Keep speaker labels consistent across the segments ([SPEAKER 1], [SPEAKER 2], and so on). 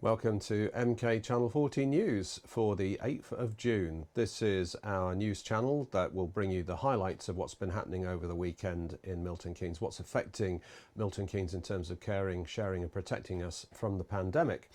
[SPEAKER 1] Welcome to MK Channel 40 News for the 8th of June. This is our news channel that will bring you the highlights of what's been happening over the weekend in Milton Keynes, what's affecting Milton Keynes in terms of caring, sharing and protecting us from the pandemic.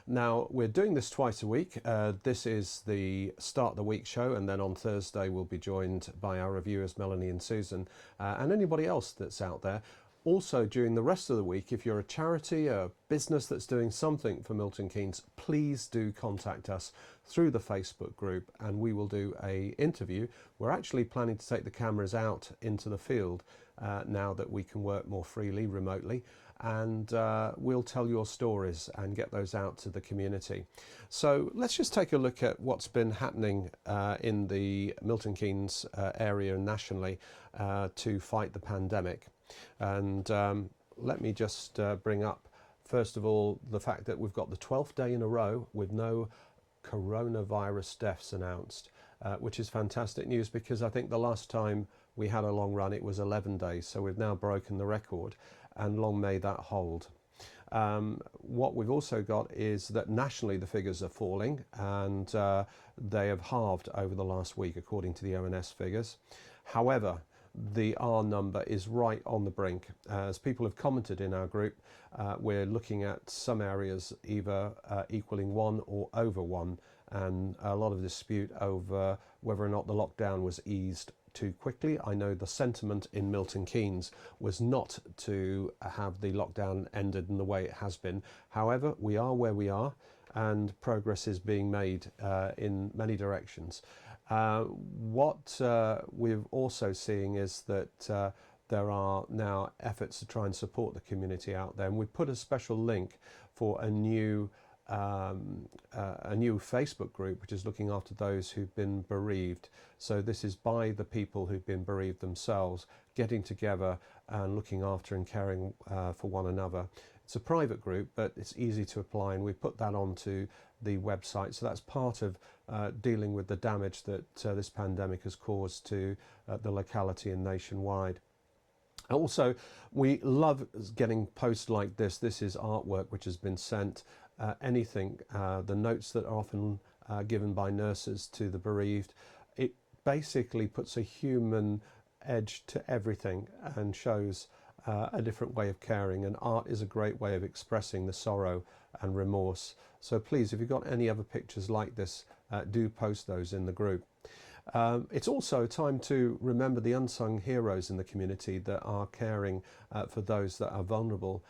[SPEAKER 1] Now, we're doing this twice a week. This is the Start of the Week show, and then on Thursday we'll be joined by our reviewers Melanie and Susan and anybody else that's out there. Also, during the rest of the week, if you're a charity, a business that's doing something for Milton Keynes, please do contact us through the Facebook group and we will do an interview. We're actually planning to take the cameras out into the field now that we can work more freely remotely, and we'll tell your stories and get those out to the community. So let's just take a look at what's been happening in the Milton Keynes area and nationally to fight the pandemic. And let me just bring up, first of all, the fact that we've got the 12th day in a row with no coronavirus deaths announced, which is fantastic news, because I think the last time we had a long run it was 11 days, so we've now broken the record, and long may that hold. What we've also got is that nationally the figures are falling, and they have halved over the last week according to the ONS figures. However, the R number is right on the brink. As people have commented in our group, we're looking at some areas either equaling 1 or over 1, and a lot of dispute over whether or not the lockdown was eased too quickly. I know the sentiment in Milton Keynes was not to have the lockdown ended in the way it has been. However, we are where we are, and progress is being made in many directions. What we're also seeing is that there are now efforts to try and support the community out there, and we put a special link for a new Facebook group which is looking after those who've been bereaved. So this is by the people who've been bereaved themselves, getting together and looking after and caring for one another. It's a private group, but it's easy to apply, and we put that onto the website. So that's part of dealing with the damage that this pandemic has caused to the locality and nationwide. Also, we love getting posts like this. This is artwork which has been sent. Anything, the notes that are often given by nurses to the bereaved, it basically puts a human edge to everything and shows a different way of caring, and art is a great way of expressing the sorrow and remorse. So please, if you've got any other pictures like this, do post those in the group. It's also time to remember the unsung heroes in the community that are caring for those that are vulnerable.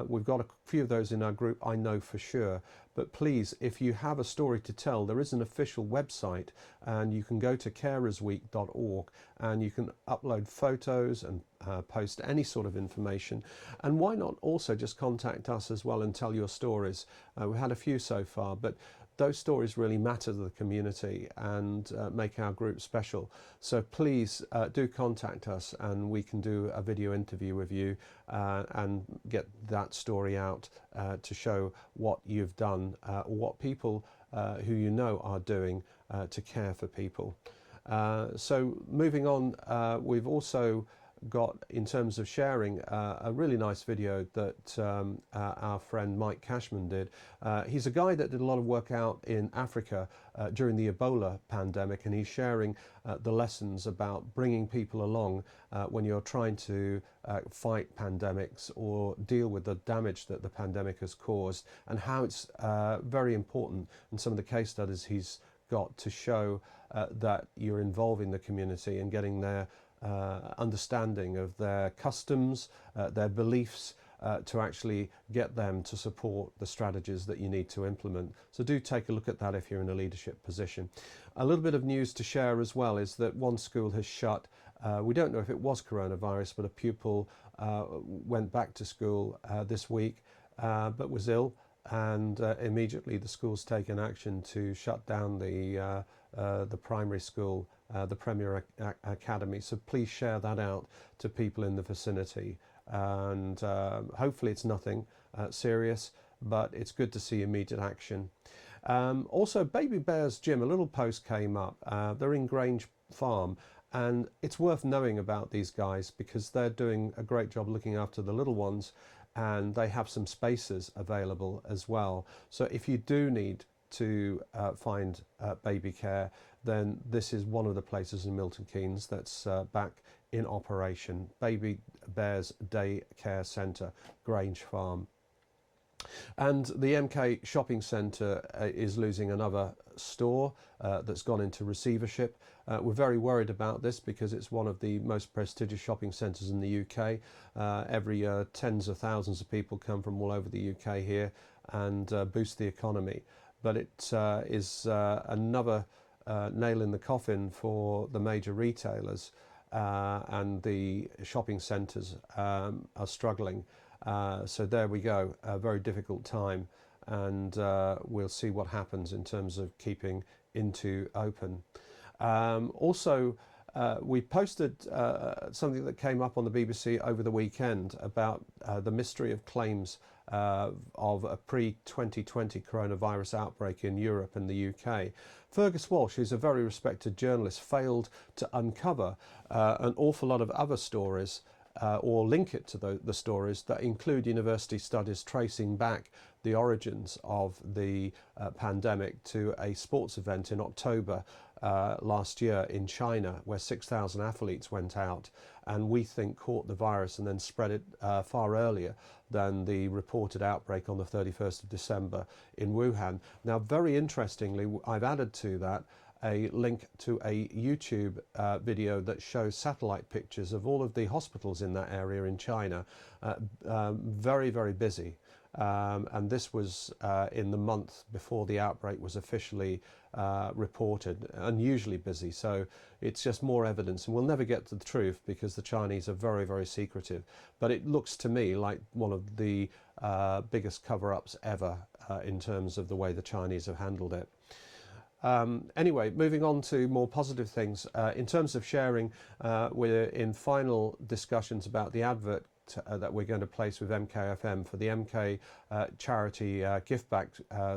[SPEAKER 1] We've got a few of those in our group, I know for sure, but please, if you have a story to tell, there is an official website, and you can go to carersweek.org and you can upload photos and post any sort of information. And why not also just contact us as well and tell your stories. We've had a few so far, but those stories really matter to the community and make our group special. So please do contact us, and we can do a video interview with you and get that story out to show what you've done, what people who you know are doing to care for people. So moving on, we've also got, in terms of sharing, a really nice video that our friend Mike Cashman did. He's a guy that did a lot of work out in Africa during the Ebola pandemic, and he's sharing the lessons about bringing people along when you're trying to fight pandemics or deal with the damage that the pandemic has caused, and how it's very important, and some of the case studies he's got to show that you're involving the community and getting their understanding of their customs, their beliefs, to actually get them to support the strategies that you need to implement. So do take a look at that if you're in a leadership position. A little bit of news to share as well is that one school has shut. We don't know if it was coronavirus, but a pupil went back to school this week but was ill, and immediately the school's taken action to shut down the primary school, the Premier Academy. So please share that out to people in the vicinity, and hopefully it's nothing serious, but it's good to see immediate action. Also, Baby Bear's Gym, a little post came up. They're in Grange Farm, And it's worth knowing about these guys because they're doing a great job looking after the little ones, and they have some spaces available as well. So if you do need to find baby care, then this is one of the places in Milton Keynes that's back in operation. Baby Bears Day Care Centre, Grange Farm. And the MK shopping centre is losing another store that's gone into receivership. We're very worried about this because it's one of the most prestigious shopping centres in the UK. Every year tens of thousands of people come from all over the UK here and boost the economy. But it is another nail in the coffin for the major retailers, and the shopping centres are struggling. So there we go, a very difficult time, and we'll see what happens in terms of keeping Into open. Also, we posted something that came up on the BBC over the weekend about the mystery of claims of a pre-2020 coronavirus outbreak in Europe and the UK. Fergus Walsh, who's a very respected journalist, failed to uncover an awful lot of other stories or link it to the stories that include university studies tracing back the origins of the pandemic to a sports event in October last year in China, where 6,000 athletes went out and we think caught the virus and then spread it far earlier than the reported outbreak on the 31st of December in Wuhan. Now, very interestingly, I've added to that a link to a YouTube video that shows satellite pictures of all of the hospitals in that area in China. Very, very busy. And this was in the month before the outbreak was officially reported. Unusually busy, so it's just more evidence, and we'll never get to the truth because the Chinese are very, very secretive. But it looks to me like one of the biggest cover-ups ever in terms of the way the Chinese have handled it. Anyway, moving on to more positive things. In terms of sharing, we're in final discussions about the advert that we're going to place with MKFM for the MK charity gift back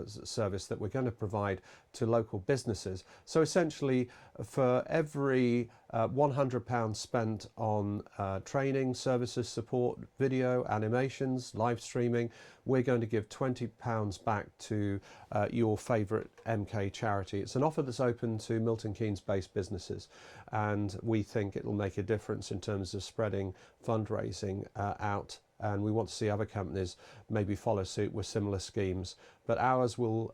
[SPEAKER 1] service that we're going to provide to local businesses. So essentially, for every £100 spent on training, services, support, video, animations, live streaming, we're going to give £20 back to your favourite MK charity. It's an offer that's open to Milton Keynes based businesses, and we think it'll make a difference in terms of spreading fundraising out, and we want to see other companies maybe follow suit with similar schemes. But ours will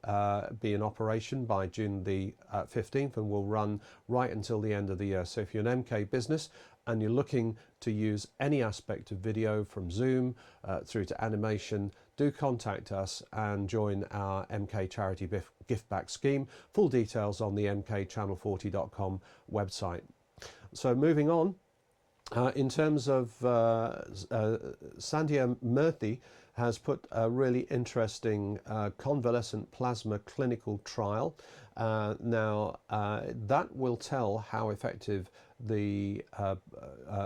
[SPEAKER 1] be in operation by June the 15th and will run right until the end of the year. So if you're an MK business and you're looking to use any aspect of video from Zoom through to animation, do contact us and join our MK charity gift back scheme. Full details on the mkchannel40.com website. So moving on, in terms of Sandhya Murthy has put a really interesting convalescent plasma clinical trial. Now that will tell how effective the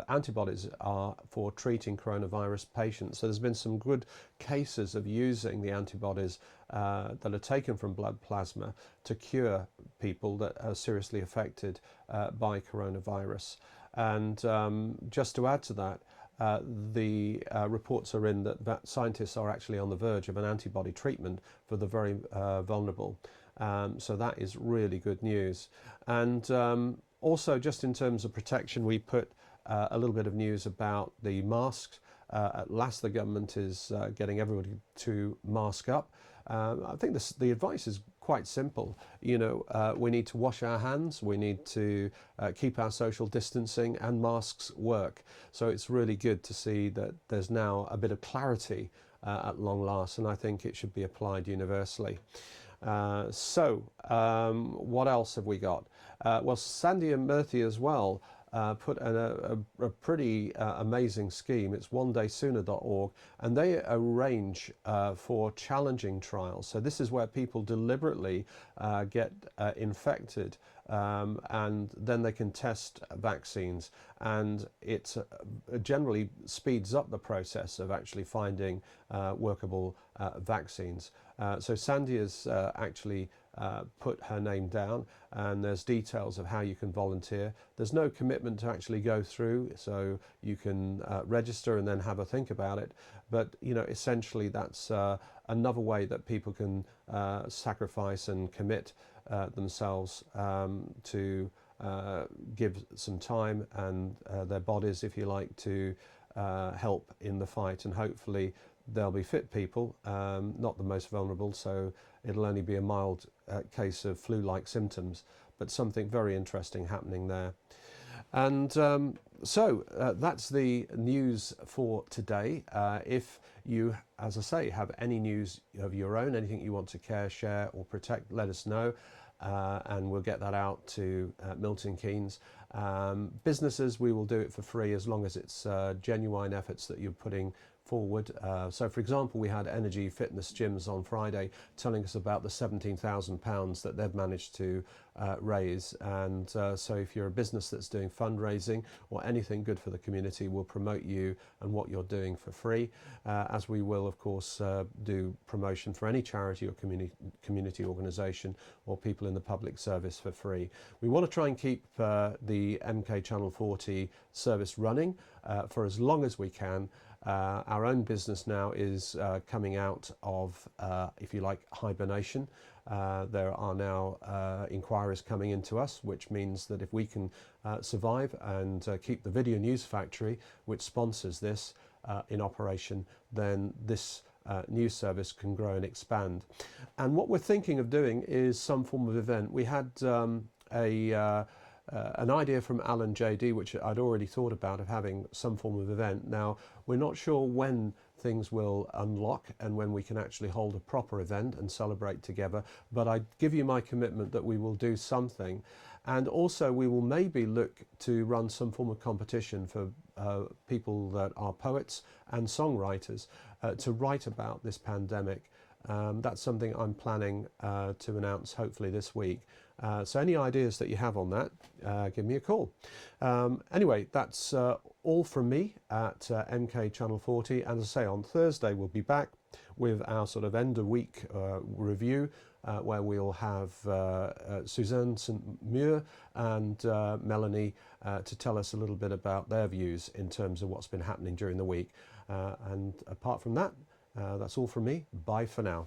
[SPEAKER 1] antibodies are for treating coronavirus patients. So there's been some good cases of using the antibodies that are taken from blood plasma to cure people that are seriously affected by coronavirus. And just to add to that, the reports are in that scientists are actually on the verge of an antibody treatment for the very vulnerable. So that is really good news. And also, just in terms of protection, we put a little bit of news about the masks. At last, the government is getting everybody to mask up. I think the advice is quite simple. You know, we need to wash our hands, we need to keep our social distancing, and masks work. So it's really good to see that there's now a bit of clarity at long last, and I think it should be applied universally. What else have we got? Well, Sandhya Murthy as well put a pretty amazing scheme. It's onedaysooner.org, and they arrange for challenging trials. So this is where people deliberately get infected, and then they can test vaccines, and it generally speeds up the process of actually finding workable vaccines. So Sandhya's actually put her name down, and there's details of how you can volunteer. There's no commitment to actually go through, so you can register and then have a think about it. But essentially that's another way that people can sacrifice and commit themselves to give some time and their bodies, if you like, to help in the fight. And hopefully they'll be fit people, not the most vulnerable, so it'll only be a mild case of flu-like symptoms, but something very interesting happening there. And so that's the news for today. If you, as I say, have any news of your own, anything you want to care, share or protect, let us know. And we'll get that out to Milton Keynes. Businesses, we will do it for free as long as it's genuine efforts that you're putting forward. So for example, we had Energy Fitness Gyms on Friday telling us about the £17,000 that they've managed to raise. And so if you're a business that's doing fundraising or anything good for the community, we'll promote you and what you're doing for free, as we will of course do promotion for any charity or community organisation or people in the public service for free. We want to try and keep the MK Channel 40 service running for as long as we can. Our own business now is coming out of, if you like, hibernation. There are now inquiries coming into us, which means that if we can survive and keep the Video News Factory, which sponsors this, in operation, then this news service can grow and expand. And what we're thinking of doing is some form of event. We had an idea from Alan JD, which I'd already thought about, of having some form of event. Now, we're not sure when things will unlock and when we can actually hold a proper event and celebrate together, but I give you my commitment that we will do something. And also we will maybe look to run some form of competition for people that are poets and songwriters to write about this pandemic. That's something I'm planning to announce hopefully this week. So any ideas that you have on that, give me a call. Anyway, that's all from me at MK Channel 40. And as I say, on Thursday we'll be back with our sort of end of week review, where we'll have Suzanne St. Muir and Melanie to tell us a little bit about their views in terms of what's been happening during the week. And apart from that, that's all from me. Bye for now.